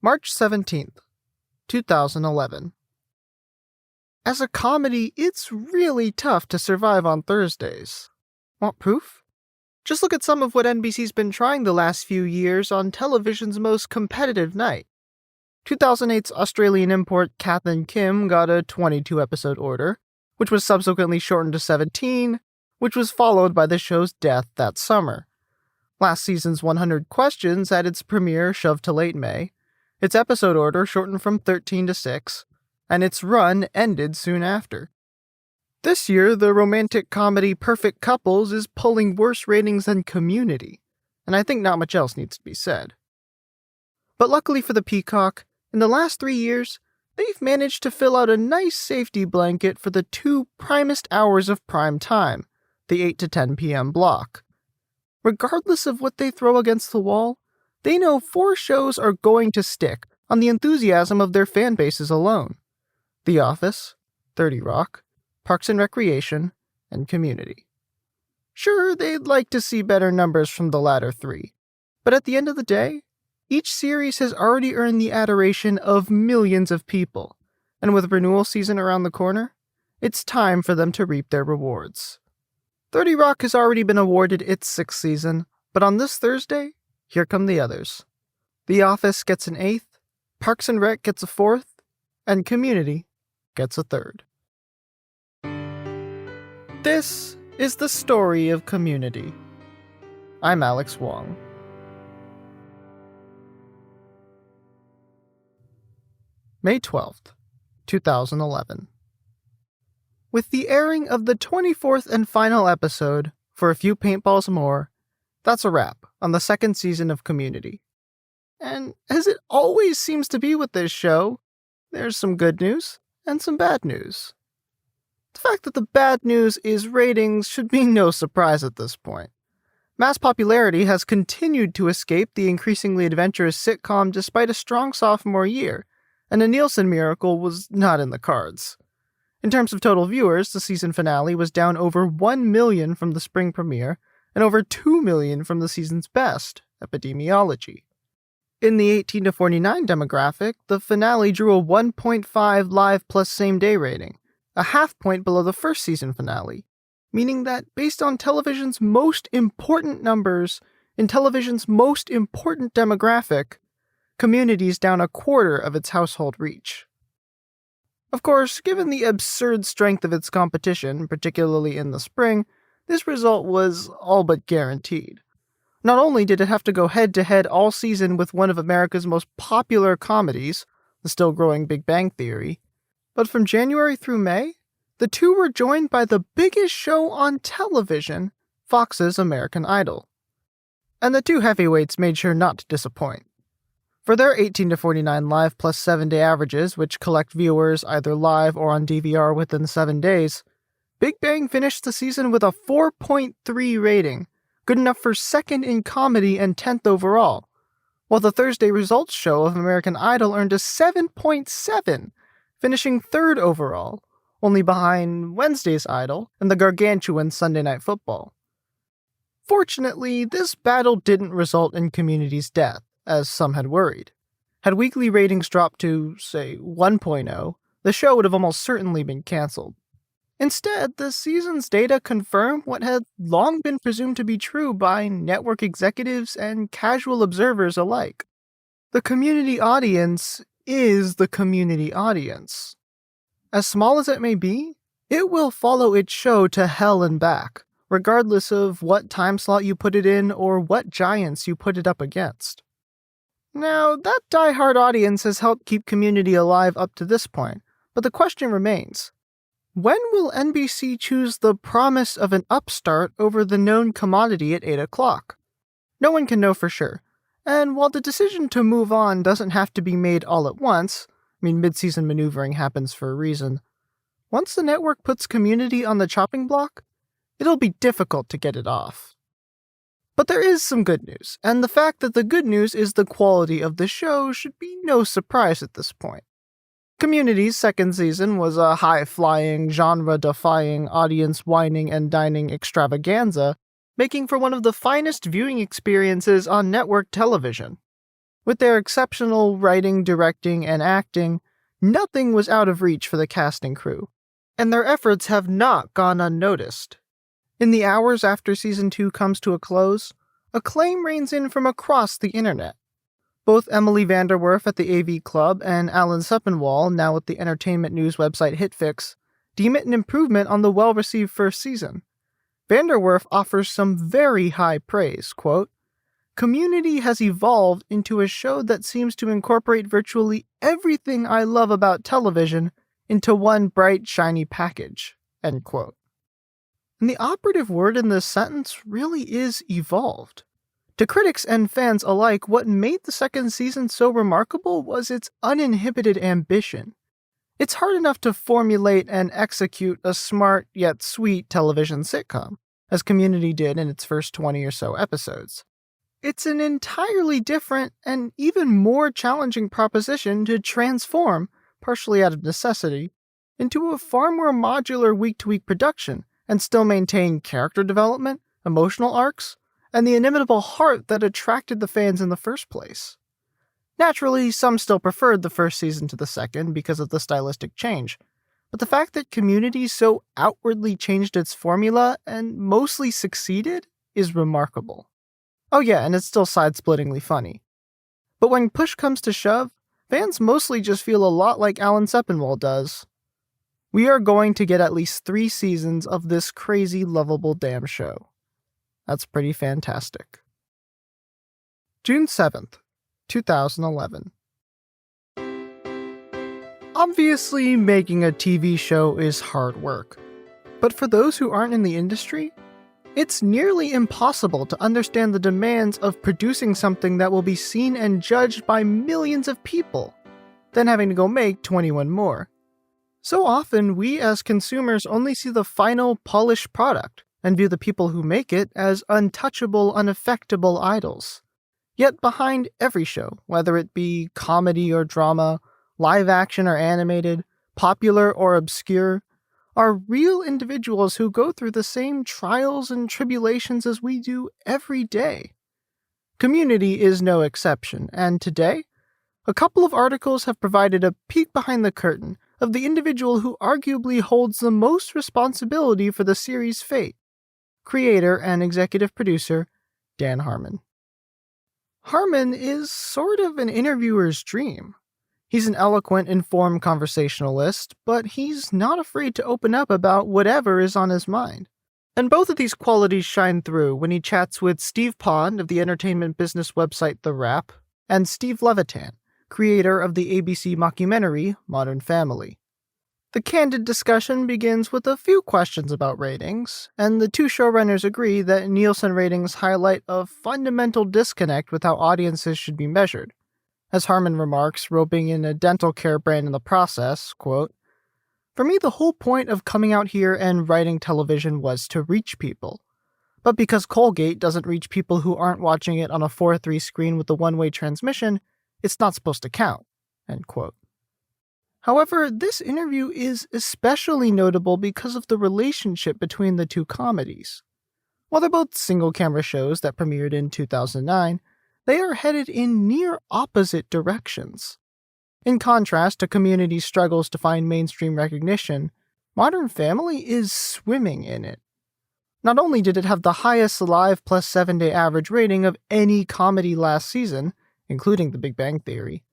March 17th, 2011. As a comedy, it's really tough to survive on Thursdays. Want proof? Just look at some of what NBC's been trying the last few years on television's most competitive night. 2008's Australian import Kath and Kim got a 22-episode order, which was subsequently shortened to 17, which was followed by the show's death that summer. Last season's 100 Questions had its premiere shoved to late May, its episode order shortened from 13 to 6, and its run ended soon after. This year, the romantic comedy Perfect Couples is pulling worse ratings than Community, and I think not much else needs to be said. But luckily for the Peacock, in the last 3 years, they've managed to fill out a nice safety blanket for the two primest hours of prime time, the 8 to 10 p.m. block. Regardless of what they throw against the wall, they know 4 shows are going to stick on the enthusiasm of their fan bases alone: The Office, 30 Rock, Parks and Recreation, and Community. Sure, they'd like to see better numbers from the latter 3, but at the end of the day, each series has already earned the adoration of millions of people, and with renewal season around the corner, it's time for them to reap their rewards. 30 Rock has already been awarded its 6th season, but on this Thursday, here come the others. The Office gets an 8th, Parks and Rec gets a 4th, and Community gets a 3rd. This is the story of Community. I'm Alex Wong. May 12th, 2011. With the airing of the 24th and final episode, For a Few Paintballs More, that's a wrap on the 2nd season of Community. And as it always seems to be with this show, there's some good news and some bad news. The fact that the bad news is ratings should be no surprise at this point. Mass popularity has continued to escape the increasingly adventurous sitcom despite a strong sophomore year, and a Nielsen miracle was not in the cards. In terms of total viewers, the season finale was down over 1 million from the spring premiere, and over 2 million from the season's best, Epidemiology. In the 18 to 49 demographic, the finale drew a 1.5 live plus same-day rating, a half point below the first season finale, meaning that based on television's most important numbers, in television's most important demographic, Community's down a quarter of its household reach. Of course, given the absurd strength of its competition, particularly in the spring, this result was all but guaranteed. Not only did it have to go head-to-head all season with one of America's most popular comedies, the still-growing Big Bang Theory, but from January through May, the two were joined by the biggest show on television, Fox's American Idol. And the two heavyweights made sure not to disappoint. For their 18 to 49 live plus 7-day averages, which collect viewers either live or on DVR within 7 days, Big Bang finished the season with a 4.3 rating, good enough for 2nd in comedy and 10th overall, while the Thursday results show of American Idol earned a 7.7, finishing 3rd overall, only behind Wednesday's Idol and the gargantuan Sunday Night Football. Fortunately, this battle didn't result in Community's death, as some had worried. Had weekly ratings dropped to, say, 1.0, the show would have almost certainly been cancelled. Instead, the season's data confirm what had long been presumed to be true by network executives and casual observers alike. The Community audience is the Community audience. As small as it may be, it will follow its show to hell and back, regardless of what time slot you put it in or what giants you put it up against. Now, that die-hard audience has helped keep Community alive up to this point, but the question remains: when will NBC choose the promise of an upstart over the known commodity at 8 o'clock? No one can know for sure, and while the decision to move on doesn't have to be made all at once, mid-season maneuvering happens for a reason, once the network puts Community on the chopping block, it'll be difficult to get it off. But there is some good news, and the fact that the good news is the quality of the show should be no surprise at this point. Community's 2nd season was a high-flying, genre-defying, audience-wining and dining extravaganza, making for one of the finest viewing experiences on network television. With their exceptional writing, directing, and acting, nothing was out of reach for the cast and crew, and their efforts have not gone unnoticed. In the hours after Season 2 comes to a close, acclaim rains in from across the internet. Both Emily Vanderwerf at the AV Club and Alan Sepinwall, now at the entertainment news website HitFix, deem it an improvement on the well-received first season. Vanderwerf offers some very high praise, quote, "Community has evolved into a show that seems to incorporate virtually everything I love about television into one bright, shiny package," end quote. And the operative word in this sentence really is evolved. To critics and fans alike, what made the second season so remarkable was its uninhibited ambition. It's hard enough to formulate and execute a smart yet sweet television sitcom, as Community did in its first 20 or so episodes. It's an entirely different and even more challenging proposition to transform, partially out of necessity, into a far more modular week-to-week production and still maintain character development, emotional arcs, and the inimitable heart that attracted the fans in the first place. Naturally, some still preferred the first season to the second because of the stylistic change, but the fact that Community so outwardly changed its formula and mostly succeeded is remarkable. Oh yeah, and it's still side-splittingly funny. But when push comes to shove, fans mostly just feel a lot like Alan Sepinwall does. We are going to get at least 3 seasons of this crazy, lovable damn show. That's pretty fantastic. June 7th, 2011. Obviously, making a TV show is hard work, but for those who aren't in the industry, it's nearly impossible to understand the demands of producing something that will be seen and judged by millions of people, then having to go make 21 more. So often, we as consumers only see the final, polished product, and view the people who make it as untouchable, unaffectable idols. Yet behind every show, whether it be comedy or drama, live action or animated, popular or obscure, are real individuals who go through the same trials and tribulations as we do every day. Community is no exception, and today, a couple of articles have provided a peek behind the curtain of the individual who arguably holds the most responsibility for the series' fate. Creator and executive producer, Dan Harmon. Harmon is sort of an interviewer's dream. He's an eloquent, informed conversationalist, but he's not afraid to open up about whatever is on his mind. And both of these qualities shine through when he chats with Steve Pond of the entertainment business website The Wrap, and Steve Levitan, creator of the ABC mockumentary Modern Family. The candid discussion begins with a few questions about ratings, and the two showrunners agree that Nielsen ratings highlight a fundamental disconnect with how audiences should be measured. As Harmon remarks, roping in a dental care brand in the process, quote, "For me, the whole point of coming out here and writing television was to reach people. But because Colgate doesn't reach people who aren't watching it on a 4:3 screen with a one-way transmission, it's not supposed to count," end quote. However, this interview is especially notable because of the relationship between the two comedies. While they're both single-camera shows that premiered in 2009, they are headed in near opposite directions. In contrast to Community's struggles to find mainstream recognition, Modern Family is swimming in it. Not only did it have the highest live plus 7-day average rating of any comedy last season, including The Big Bang Theory,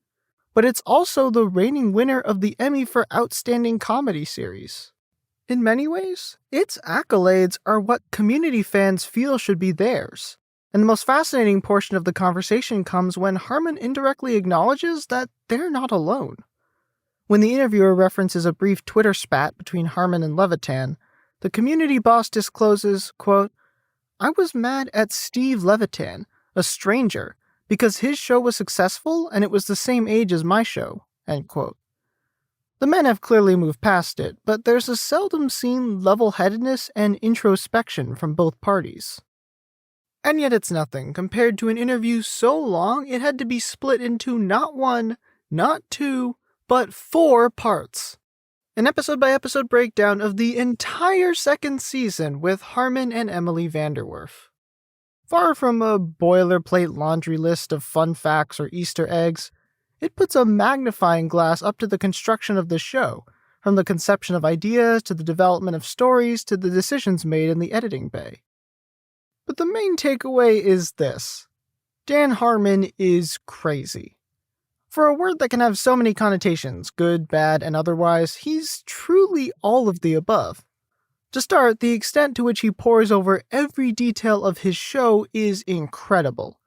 but it's also the reigning winner of the Emmy for Outstanding Comedy Series. In many ways, its accolades are what Community fans feel should be theirs. And the most fascinating portion of the conversation comes when Harmon indirectly acknowledges that they're not alone. When the interviewer references a brief Twitter spat between Harmon and Levitan, the Community boss discloses, quote, "I was mad at Steve Levitan, a stranger, because his show was successful and it was the same age as my show," end quote. The men have clearly moved past it, but there's a seldom seen level-headedness and introspection from both parties. And yet it's nothing compared to an interview so long it had to be split into not 1, not 2, but 4 parts. An episode-by-episode breakdown of the entire second season with Harmon and Emily Vanderwerf. Far from a boilerplate laundry list of fun facts or Easter eggs, it puts a magnifying glass up to the construction of the show, from the conception of ideas to the development of stories to the decisions made in the editing bay. But the main takeaway is this: Dan Harmon is crazy. For a word that can have so many connotations, good, bad, and otherwise, he's truly all of the above. To start, the extent to which he pores over every detail of his show is incredible.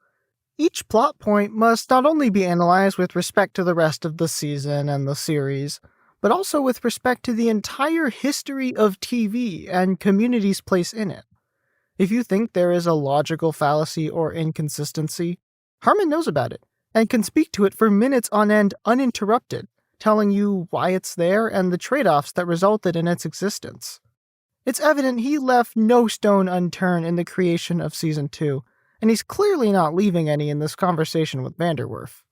Each plot point must not only be analyzed with respect to the rest of the season and the series, but also with respect to the entire history of TV and Community's place in it. If you think there is a logical fallacy or inconsistency, Harmon knows about it, and can speak to it for minutes on end uninterrupted, telling you why it's there and the trade-offs that resulted in its existence. It's evident he left no stone unturned in the creation of Season 2, and he's clearly not leaving any in this conversation with Vanderwerf.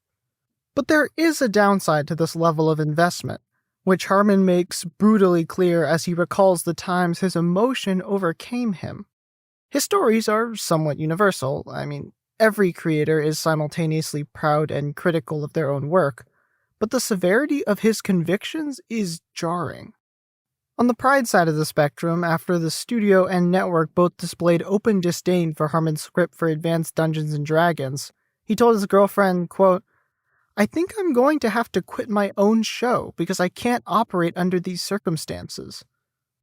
But there is a downside to this level of investment, which Harmon makes brutally clear as he recalls the times his emotion overcame him. His stories are somewhat universal. Every creator is simultaneously proud and critical of their own work, but the severity of his convictions is jarring. On the pride side of the spectrum, after the studio and network both displayed open disdain for Harmon's script for Advanced Dungeons & Dragons, he told his girlfriend, quote, "I think I'm going to have to quit my own show because I can't operate under these circumstances.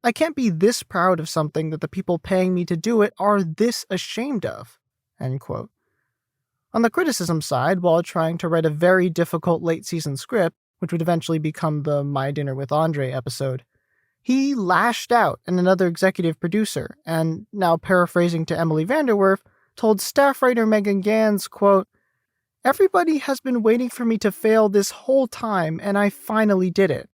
I can't be this proud of something that the people paying me to do it are this ashamed of." End quote. On the criticism side, while trying to write a very difficult late-season script, which would eventually become the My Dinner with Andre episode, he lashed out at another executive producer, and, now paraphrasing to Emily Vanderwerf, told staff writer Megan Gans, quote, "Everybody has been waiting for me to fail this whole time, and I finally did it.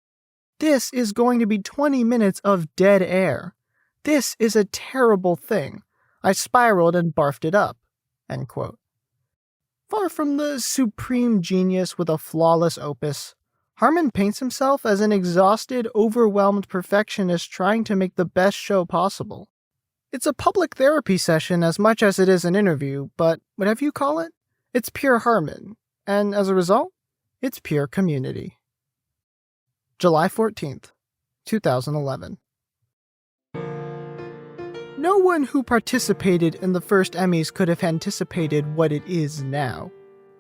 This is going to be 20 minutes of dead air. This is a terrible thing. I spiraled and barfed it up." End quote. Far from the supreme genius with a flawless opus, Harmon paints himself as an exhausted, overwhelmed perfectionist trying to make the best show possible. It's a public therapy session as much as it is an interview, but whatever you call it, it's pure Harmon, and as a result, it's pure Community. July 14th, 2011. No one who participated in the first Emmys could have anticipated what it is now.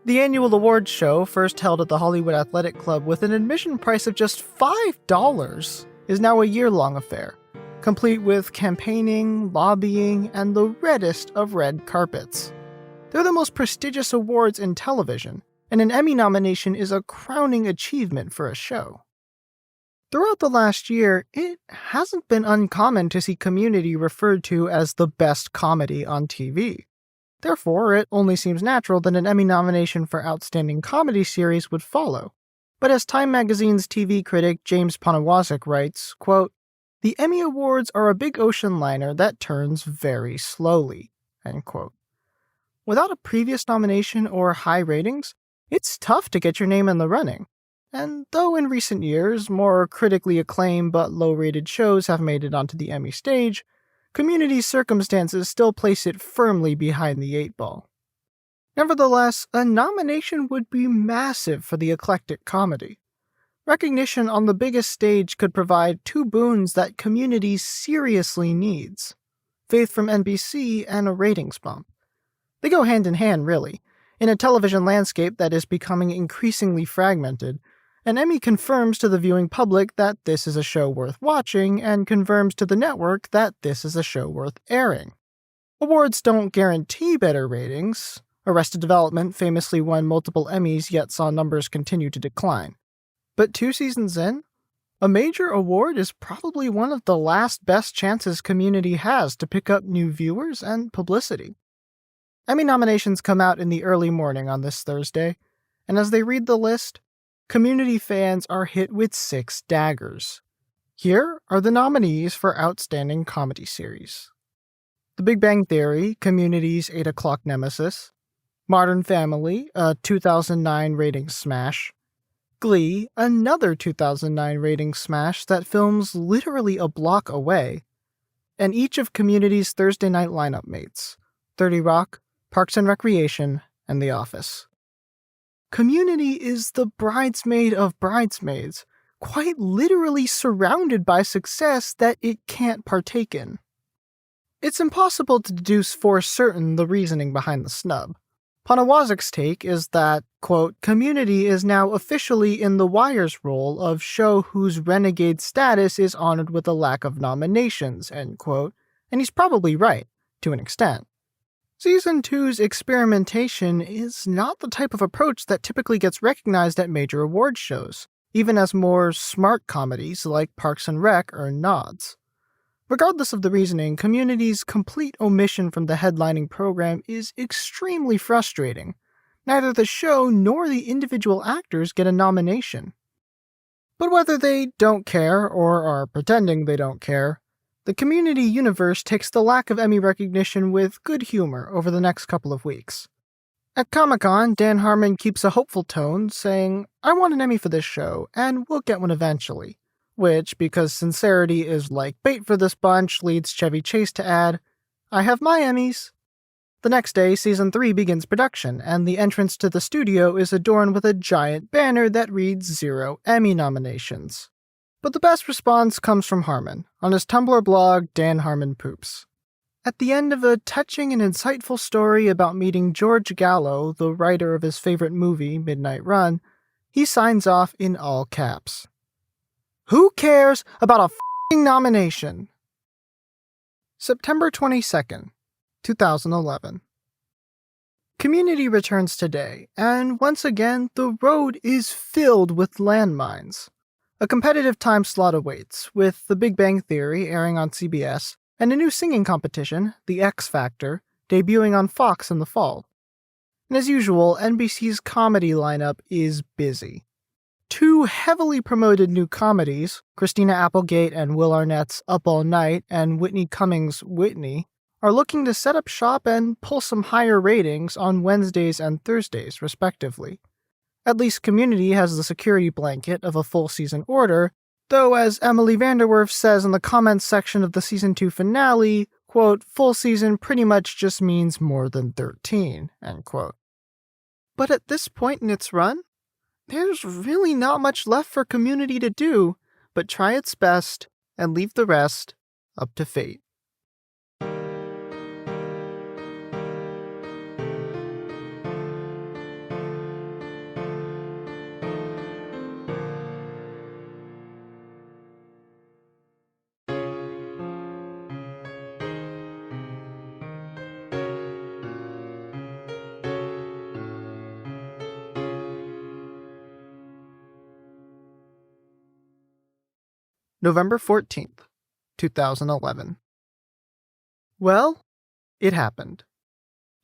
The annual awards show, first held at the Hollywood Athletic Club with an admission price of just $5, is now a year-long affair, complete with campaigning, lobbying, and the reddest of red carpets. They're the most prestigious awards in television, and an Emmy nomination is a crowning achievement for a show. Throughout the last year, it hasn't been uncommon to see Community referred to as the best comedy on TV. Therefore, it only seems natural that an Emmy nomination for Outstanding Comedy Series would follow. But as Time magazine's TV critic James Poniewozik writes, quote, "The Emmy Awards are a big ocean liner that turns very slowly." End quote. Without a previous nomination or high ratings, it's tough to get your name in the running. And though in recent years, more critically acclaimed but low-rated shows have made it onto the Emmy stage, Community's circumstances still place it firmly behind the 8-ball. Nevertheless, a nomination would be massive for the eclectic comedy. Recognition on the biggest stage could provide two boons that Community seriously needs: faith from NBC and a ratings bump. They go hand in hand, really. In a television landscape that is becoming increasingly fragmented, an Emmy confirms to the viewing public that this is a show worth watching, and confirms to the network that this is a show worth airing. Awards don't guarantee better ratings. Arrested Development famously won multiple Emmys, yet saw numbers continue to decline. But 2 seasons in, a major award is probably one of the last best chances Community has to pick up new viewers and publicity. Emmy nominations come out in the early morning on this Thursday, and as they read the list, Community fans are hit with 6 daggers. Here are the nominees for Outstanding Comedy Series: The Big Bang Theory, Community's 8 o'clock nemesis; Modern Family, a 2009 ratings smash; Glee, another 2009 ratings smash that films literally a block away; and each of Community's Thursday night lineup mates: 30 Rock, Parks and Recreation, and The Office. Community is the bridesmaid of bridesmaids, quite literally surrounded by success that it can't partake in. It's impossible to deduce for certain the reasoning behind the snub. Panawazik's take is that, quote, Community is now officially in The Wire's role of show whose renegade status is honored with a lack of nominations, end quote, and he's probably right, to an extent. Season 2's experimentation is not the type of approach that typically gets recognized at major awards shows, even as more smart comedies like Parks and Rec earn nods. Regardless of the reasoning, Community's complete omission from the headlining program is extremely frustrating. Neither the show nor the individual actors get a nomination. But whether they don't care or are pretending they don't care, the Community universe takes the lack of Emmy recognition with good humor over the next couple of weeks. At Comic-Con, Dan Harmon keeps a hopeful tone, saying, I want an Emmy for this show, and we'll get one eventually. Which, because sincerity is like bait for this bunch, leads Chevy Chase to add, I have my Emmys. The next day, Season 3 begins production, and the entrance to the studio is adorned with a giant banner that reads 0 Emmy nominations. But the best response comes from Harmon, on his Tumblr blog, Dan Harmon Poops. At the end of a touching and insightful story about meeting George Gallo, the writer of his favorite movie, Midnight Run, he signs off in all caps. Who cares about a f***ing nomination? September 22nd, 2011. Community returns today, and once again, the road is filled with landmines. A competitive time slot awaits, with The Big Bang Theory airing on CBS, and a new singing competition, The X Factor, debuting on Fox in the fall. And as usual, NBC's comedy lineup is busy. 2 heavily promoted new comedies, Christina Applegate and Will Arnett's Up All Night and Whitney Cummings' Whitney, are looking to set up shop and pull some higher ratings on Wednesdays and Thursdays, respectively. At least Community has the security blanket of a full season order, though as Emily Vanderwerf says in the comments section of the Season 2 finale, quote, full season pretty much just means more than 13, end quote. But at this point in its run, there's really not much left for Community to do but try its best and leave the rest up to fate. November 14th, 2011. Well, it happened.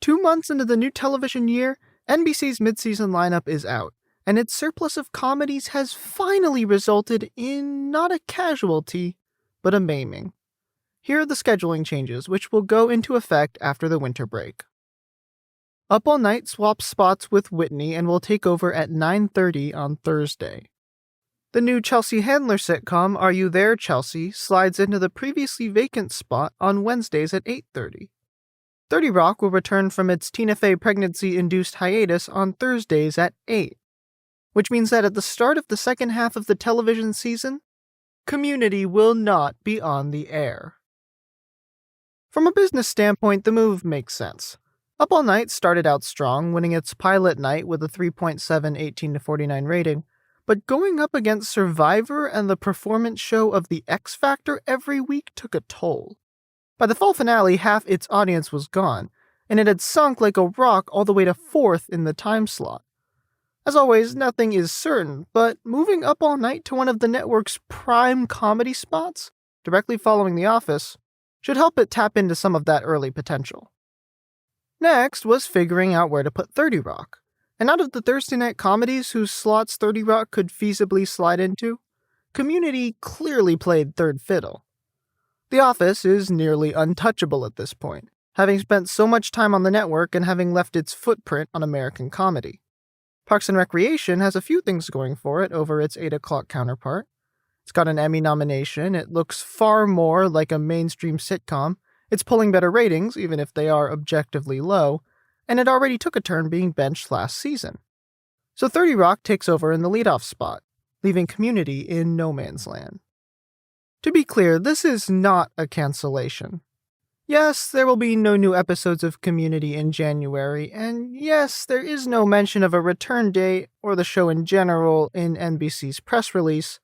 2 months into the new television year, NBC's mid-season lineup is out, and its surplus of comedies has finally resulted in not a casualty, but a maiming. Here are the scheduling changes, which will go into effect after the winter break. Up All Night swaps spots with Whitney and will take over at 9:30 on Thursday. The new Chelsea Handler sitcom Are You There, Chelsea slides into the previously vacant spot on Wednesdays at 8:30. 30 Rock will return from its Tina Fey pregnancy-induced hiatus on Thursdays at 8, which means that at the start of the second half of the television season, Community will not be on the air. From a business standpoint, the move makes sense. Up All Night started out strong, winning its pilot night with a 3.7 18-49 rating, but going up against Survivor and the performance show of The X Factor every week took a toll. By the fall finale, half its audience was gone, and it had sunk like a rock all the way to 4th in the time slot. As always, nothing is certain, but moving Up All Night to one of the network's prime comedy spots, directly following The Office, should help it tap into some of that early potential. Next was figuring out where to put 30 Rock. And out of the Thursday night comedies whose slots 30 Rock could feasibly slide into, Community clearly played third fiddle. The Office is nearly untouchable at this point, having spent so much time on the network and having left its footprint on American comedy. Parks and Recreation has a few things going for it over its 8 o'clock counterpart. It's got an Emmy nomination, it looks far more like a mainstream sitcom, It's pulling better ratings, even if they are objectively low, and it already took a turn being benched last season. So 30 Rock takes over in the leadoff spot, leaving Community in no man's land. To be clear, this is not a cancellation. Yes, there will be no new episodes of Community in January, and yes, there is no mention of a return date or the show in general in NBC's press release,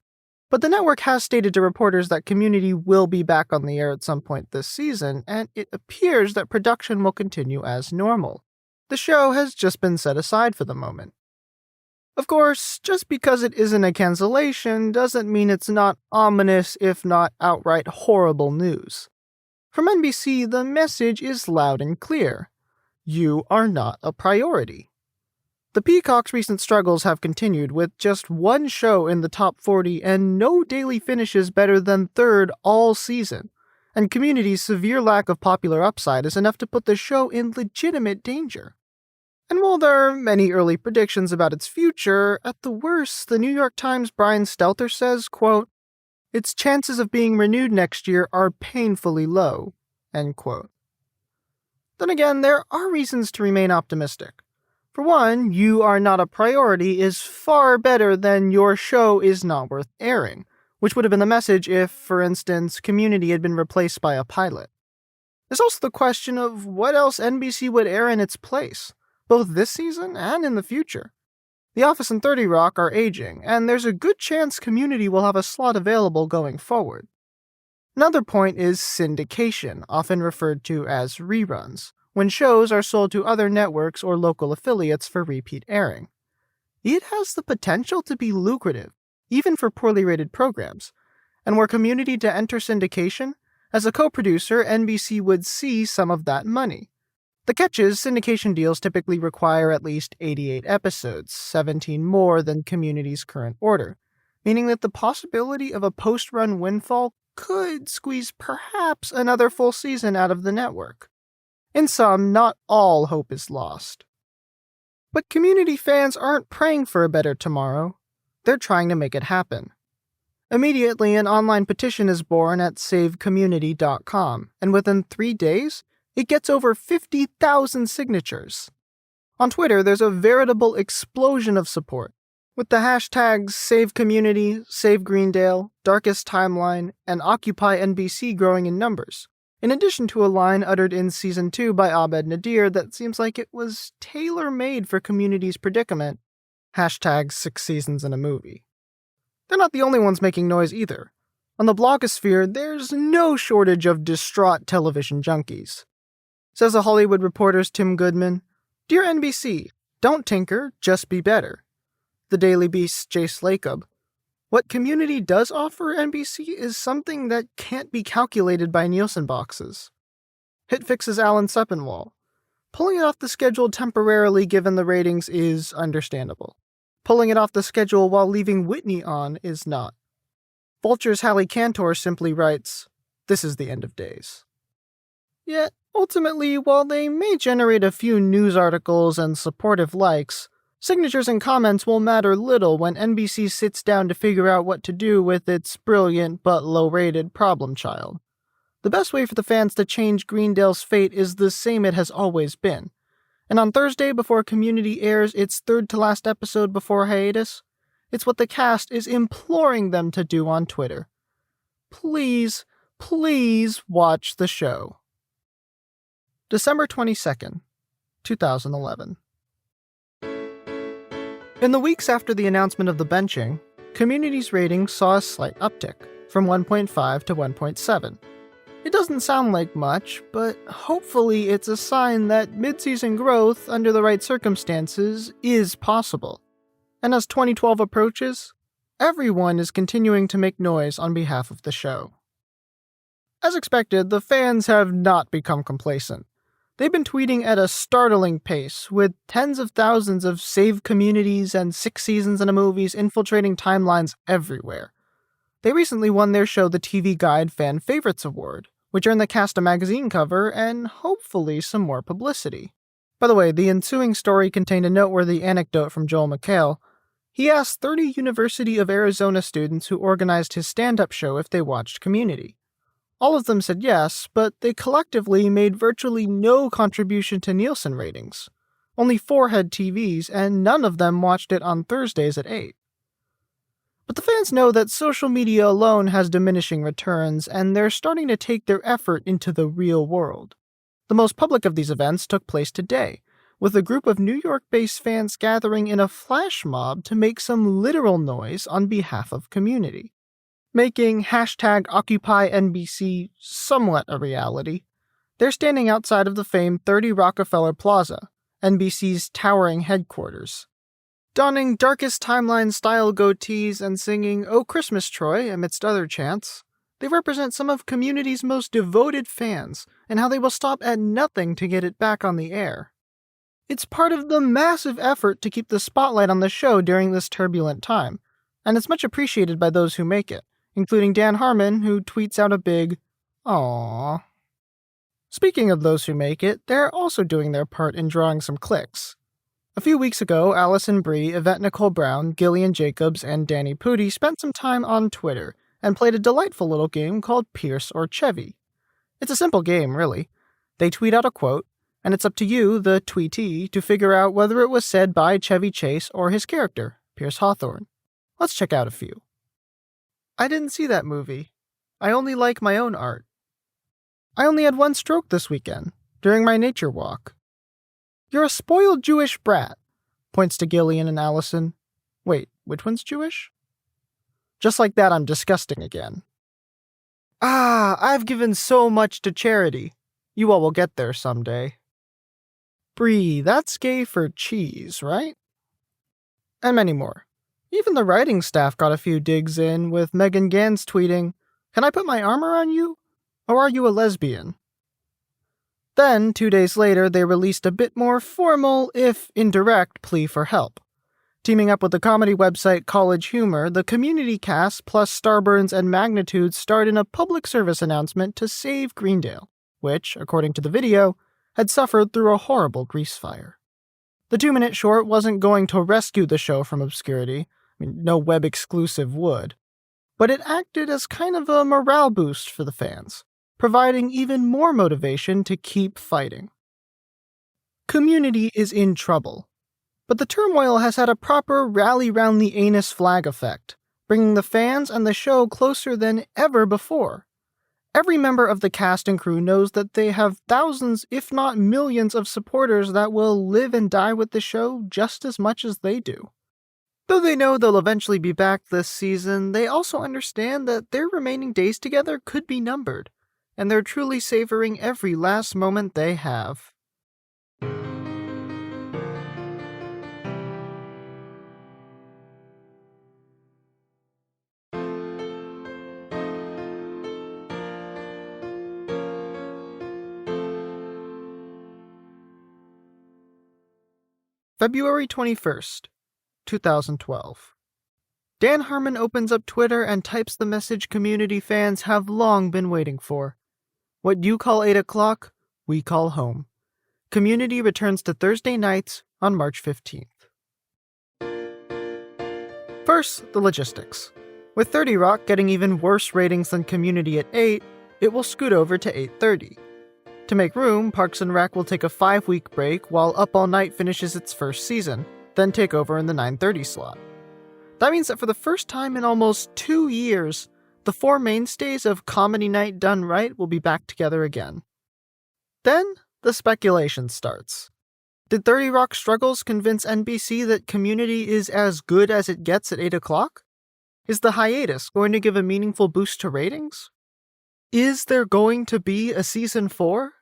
but the network has stated to reporters that Community will be back on the air at some point this season, and it appears that production will continue as normal. The show has just been set aside for the moment. Of course, just because it isn't a cancellation doesn't mean it's not ominous, if not outright horrible news. From NBC, the message is loud and clear. You are not a priority. The Peacock's recent struggles have continued with just one show in the top 40 and no daily finishes better than third all season, and Community's severe lack of popular upside is enough to put the show in legitimate danger. And while there are many early predictions about its future, at the worst, the New York Times' Brian Stelter says, quote, "Its chances of being renewed next year are painfully low," end quote. Then again, there are reasons to remain optimistic. For one, You Are Not a Priority is far better than Your Show Is Not Worth Airing, which would have been the message if, for instance, Community had been replaced by a pilot. There's also the question of what else NBC would air in its place, both this season and in the future. The Office and 30 Rock are aging, and there's a good chance Community will have a slot available going forward. Another point is syndication, often referred to as reruns, when shows are sold to other networks or local affiliates for repeat airing. It has the potential to be lucrative, even for poorly rated programs, and were Community to enter syndication, as a co-producer, NBC would see some of that money. The catch is, syndication deals typically require at least 88 episodes, 17 more than Community's current order, meaning that the possibility of a post-run windfall could squeeze perhaps another full season out of the network. In sum, not all hope is lost. But Community fans aren't praying for a better tomorrow. They're trying to make it happen. Immediately, an online petition is born at savecommunity.com, and within 3 days, it gets over 50,000 signatures. On Twitter, there's a veritable explosion of support, with the hashtags SaveCommunity, SaveGreendale, Darkest Timeline, and Occupy NBC growing in numbers, in addition to a line uttered in Season 2 by Abed Nadir that seems like it was tailor-made for Community's predicament, hashtag 6 seasons in a movie. They're not the only ones making noise either. On the blogosphere, there's no shortage of distraught television junkies. Says The Hollywood Reporter's Tim Goodman, "Dear NBC, don't tinker, just be better." The Daily Beast's Jace Lacob, "What Community does offer NBC is something that can't be calculated by Nielsen boxes." Hitfix's Alan Sepinwall, "Pulling it off the schedule temporarily given the ratings is understandable. Pulling it off the schedule while leaving Whitney on is not." Vulture's Hallie Cantor simply writes, "This is the end of days." Yet, ultimately, while they may generate a few news articles and supportive likes, signatures and comments will matter little when NBC sits down to figure out what to do with its brilliant but low-rated problem child. The best way for the fans to change Greendale's fate is the same it has always been. And on Thursday, before Community airs its third-to-last episode before hiatus, it's what the cast is imploring them to do on Twitter. Please, please watch the show. December 22nd, 2011. In the weeks after the announcement of the benching, Community's ratings saw a slight uptick, from 1.5 to 1.7. It doesn't sound like much, but hopefully it's a sign that mid-season growth, under the right circumstances, is possible. And as 2012 approaches, everyone is continuing to make noise on behalf of the show. As expected, the fans have not become complacent. They've been tweeting at a startling pace, with tens of thousands of save communities and 6 seasons in a movies infiltrating timelines everywhere. They recently won their show the TV Guide Fan Favorites Award, which earned the cast a magazine cover and hopefully some more publicity. By the way, the ensuing story contained a noteworthy anecdote from Joel McHale. He asked 30 University of Arizona students who organized his stand-up show if they watched Community. All of them said yes, but they collectively made virtually no contribution to Nielsen ratings. Only 4 had TVs, and none of them watched it on Thursdays at 8. But the fans know that social media alone has diminishing returns, and they're starting to take their effort into the real world. The most public of these events took place today, with a group of New York-based fans gathering in a flash mob to make some literal noise on behalf of Community. Making #OccupyNBC somewhat a reality, they're standing outside of the famed 30 Rockefeller Plaza, NBC's towering headquarters. Donning darkest timeline-style goatees and singing "Oh Christmas, Troy" amidst other chants, they represent some of Community's most devoted fans and how they will stop at nothing to get it back on the air. It's part of the massive effort to keep the spotlight on the show during this turbulent time, and it's much appreciated by those who make it, including Dan Harmon, who tweets out a big, "Aww." Speaking of those who make it, they're also doing their part in drawing some clicks. A few weeks ago, Allison Brie, Yvette Nicole Brown, Gillian Jacobs, and Danny Pudi spent some time on Twitter and played a delightful little game called Pierce or Chevy. It's a simple game, really. They tweet out a quote, and it's up to you, the tweetee, to figure out whether it was said by Chevy Chase or his character, Pierce Hawthorne. Let's check out a few. I didn't see that movie. I only like my own art. I only had one stroke this weekend, during my nature walk. You're a spoiled Jewish brat, points to Gillian and Allison. Wait, which one's Jewish? Just like that, I'm disgusting again. I've given so much to charity. You all will get there someday. Brie, that's gay for cheese, right? And many more. Even the writing staff got a few digs in, with Megan Gans tweeting, "Can I put my arm around you? Or are you a lesbian?" Then, 2 days later, they released a bit more formal, if indirect, plea for help. Teaming up with the comedy website College Humor, the Community cast plus Starburns and Magnitude starred in a public service announcement to save Greendale, which, according to the video, had suffered through a horrible grease fire. The 2-minute short wasn't going to rescue the show from obscurity. No web exclusive would. But it acted as kind of a morale boost for the fans, providing even more motivation to keep fighting. Community is in trouble, but the turmoil has had a proper rally-round-the-anus flag effect, bringing the fans and the show closer than ever before. Every member of the cast and crew knows that they have thousands, if not millions, of supporters that will live and die with the show just as much as they do. Though they know they'll eventually be back this season, they also understand that their remaining days together could be numbered, and they're truly savoring every last moment they have. February 21st, 2012. Dan Harmon opens up Twitter and types the message Community fans have long been waiting for. What you call 8 o'clock, we call home. Community returns to Thursday nights on March 15th. First, the logistics. With 30 Rock getting even worse ratings than Community at 8, it will scoot over to 8:30. To make room, Parks and Rec will take a 5-week break while Up All Night finishes its first season, then take over in the 9:30 slot. That means that for the first time in almost 2 years, the 4 mainstays of Comedy Night done right will be back together again. Then, the speculation starts. Did 30 Rock struggles convince NBC that Community is as good as it gets at 8 o'clock? Is the hiatus going to give a meaningful boost to ratings? Is there going to be a season 4?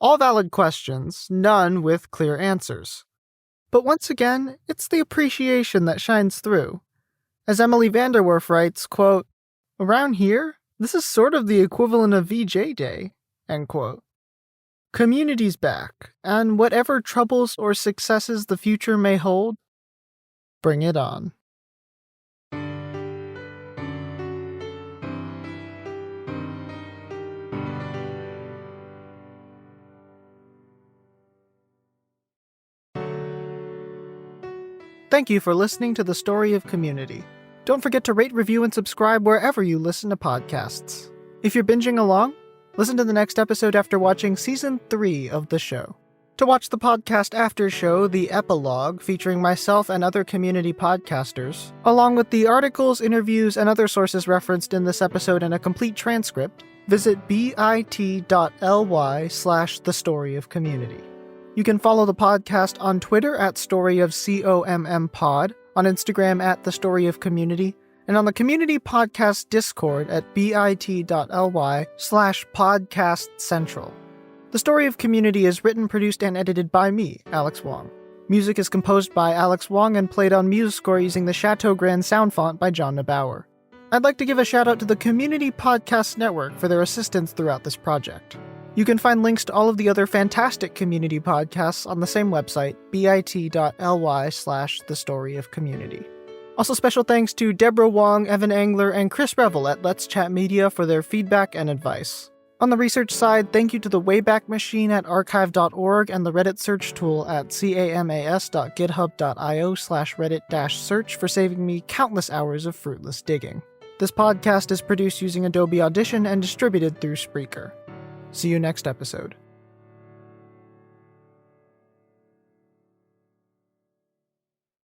All valid questions, none with clear answers. But once again, it's the appreciation that shines through. As Emily Vanderwerf writes, quote, "Around here, this is sort of the equivalent of VJ Day," end quote. Community's back, and whatever troubles or successes the future may hold, bring it on. Thank you for listening to The Story of Community. Don't forget to rate, review, and subscribe wherever you listen to podcasts. If you're binging along, listen to the next episode after watching Season 3 of the show. To watch the podcast after show, the epilogue, featuring myself and other community podcasters, along with the articles, interviews, and other sources referenced in this episode and a complete transcript, visit bit.ly/thestoryofcommunity. You can follow the podcast on Twitter at storyofcompod, on Instagram at thestoryofcommunity, and on the community podcast Discord at bit.ly/podcastcentral. The Story of Community is written, produced, and edited by me, Alex Wong. Music is composed by Alex Wong and played on MuseScore using the Chateau Grand sound font by John Neubauer. I'd like to give a shout out to the Community Podcast Network for their assistance throughout this project. You can find links to all of the other fantastic community podcasts on the same website, bit.ly/thestoryofcommunity. Also, special thanks to Deborah Wong, Evan Angler, and Chris Revel at Let's Chat Media for their feedback and advice. On the research side, thank you to the Wayback Machine at archive.org and the Reddit search tool at camas.github.io/reddit-search for saving me countless hours of fruitless digging. This podcast is produced using Adobe Audition and distributed through Spreaker. See you next episode.